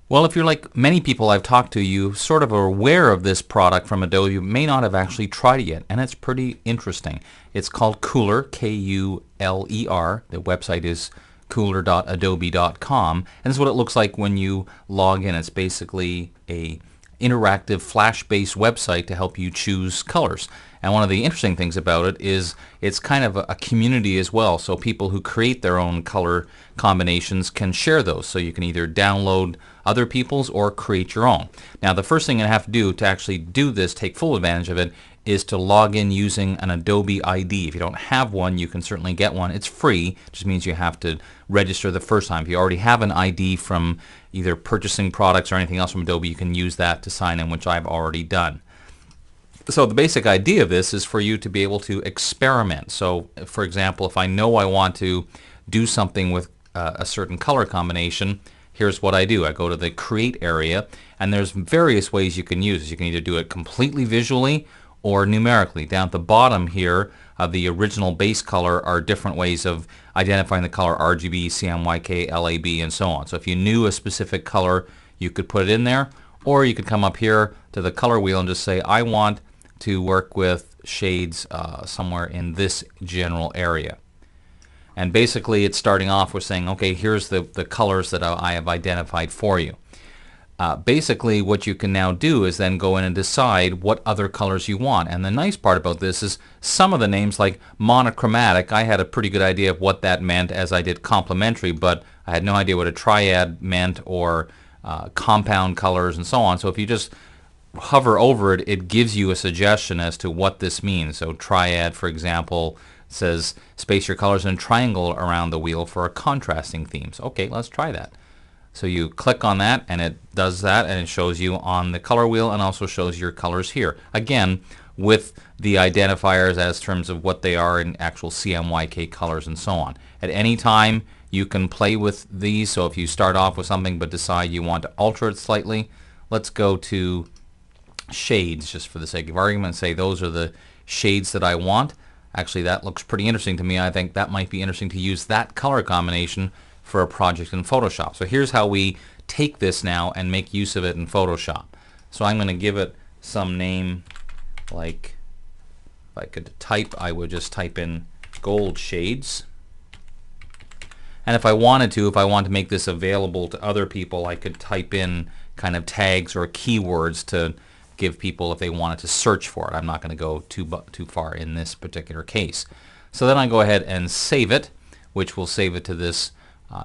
Well, if you're like many people I've talked to, you sort of are aware of this product from Adobe. You may not have actually tried it yet, and it's pretty interesting. It's called Kuler, Kuler. The website is kuler.adobe.com, and this is what it looks like when you log in. It's basically a interactive Flash-based website to help you choose colors. And one of the interesting things about it is it's kind of a community as well. So people who create their own color combinations can share those. So you can either download other people's or create your own. Now the first thing you have to do to actually do this, take full advantage of it, is to log in using an Adobe ID. If you don't have one, you can certainly get one. It's free. It just means you have to register the first time. If you already have an ID from either purchasing products or anything else from Adobe, you can use that to sign in, which I've already done. So the basic idea of this is for you to be able to experiment. So for example, if I know I want to do something with a certain color combination, here's what I do. I go to the Create area, and there's various ways you can use this. You can either do it completely visually or numerically. Down at the bottom here of the original base color are different ways of identifying the color: RGB, CMYK, LAB, and so on. So if you knew a specific color, you could put it in there, or you could come up here to the color wheel and just say, I want to work with shades somewhere in this general area. And basically it's starting off with saying, okay, here's the colors that I have identified for you. Basically what you can now do is then go in and decide what other colors you want. And the nice part about this is some of the names, like monochromatic, I had a pretty good idea of what that meant as I did complementary, but I had no idea what a triad meant, or compound colors and so on. So if you just hover over it, it gives you a suggestion as to what this means. So triad, for example, says space your colors in a triangle around the wheel for a contrasting theme. So, okay, let's try that. So you click on that and it does that, and it shows you on the color wheel and also shows your colors here. Again, with the identifiers as terms of what they are in actual CMYK colors and so on. At any time you can play with these. So if you start off with something but decide you want to alter it slightly, let's go to shades just for the sake of argument and say those are the shades that I want. Actually, that looks pretty interesting to me. I think that might be interesting to use that color combination for a project in Photoshop. So here's how we take this now and make use of it in Photoshop. So I'm going to give it some name, like if I could type, I would just type in gold shades. And if I wanted to make this available to other people, I could type in kind of tags or keywords to give people if they wanted to search for it. I'm not going to go too far in this particular case. So then I go ahead and save it, which will save it to this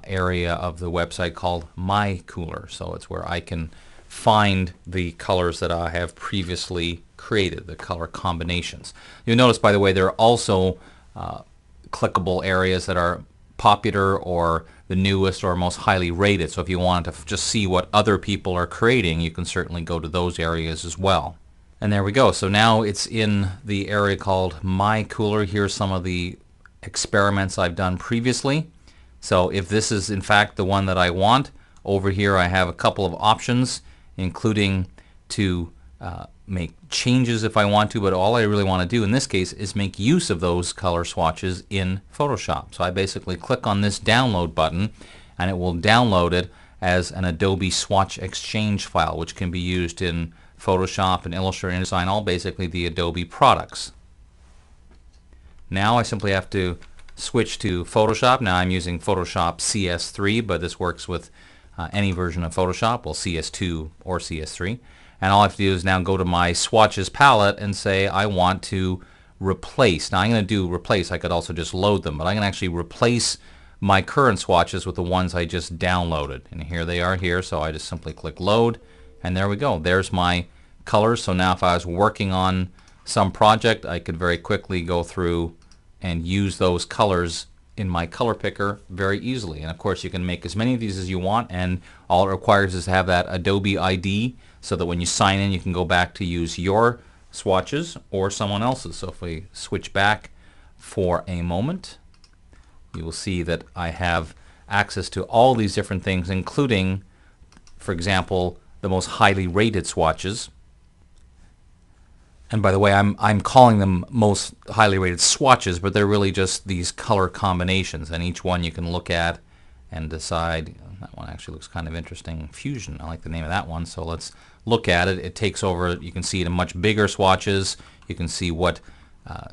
area of the website called My Kuler. So it's where I can find the colors that I have previously created, the color combinations. You'll notice, by the way, there are also clickable areas that are popular or the newest or most highly rated. So if you want to just see what other people are creating, you can certainly go to those areas as well. And there we go. So now it's in the area called My Kuler. Here's some of the experiments I've done previously. So if this is in fact the one that I want, over here I have a couple of options, including to make changes if I want to, but all I really want to do in this case is make use of those color swatches in Photoshop. So I basically click on this download button and it will download it as an Adobe Swatch Exchange file, which can be used in Photoshop and Illustrator and InDesign, all basically the Adobe products. Now I simply have to switch to Photoshop. Now I'm using Photoshop CS3, but this works with any version of Photoshop, well, CS2 or CS3. And all I have to do is now go to my swatches palette and say I want to replace. Now I'm going to do replace. I could also just load them, but I'm going to actually replace my current swatches with the ones I just downloaded. And here they are here, so I just simply click load, and there we go. There's my colors. So now if I was working on some project, I could very quickly go through and use those colors in my color picker very easily. And of course you can make as many of these as you want, and all it requires is to have that Adobe ID so that when you sign in you can go back to use your swatches or someone else's. So if we switch back for a moment, you will see that I have access to all these different things, including, for example, the most highly rated swatches. And by the way, I'm calling them most highly rated swatches, but they're really just these color combinations, and each one you can look at and decide, that one actually looks kind of interesting, Fusion. I like the name of that one, so let's look at it. It takes over, you can see it in much bigger swatches. You can see what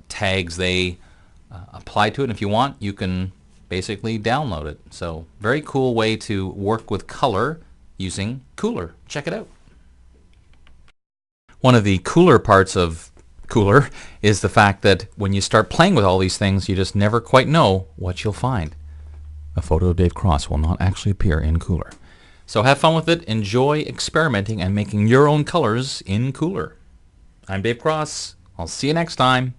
tags they apply to it. And if you want, you can basically download it. So very cool way to work with color using Kuler. Check it out. One of the cooler parts of Kuler is the fact that when you start playing with all these things, you just never quite know what you'll find. A photo of Dave Cross will not actually appear in Kuler. So have fun with it, enjoy experimenting and making your own colors in Kuler. I'm Dave Cross. I'll see you next time.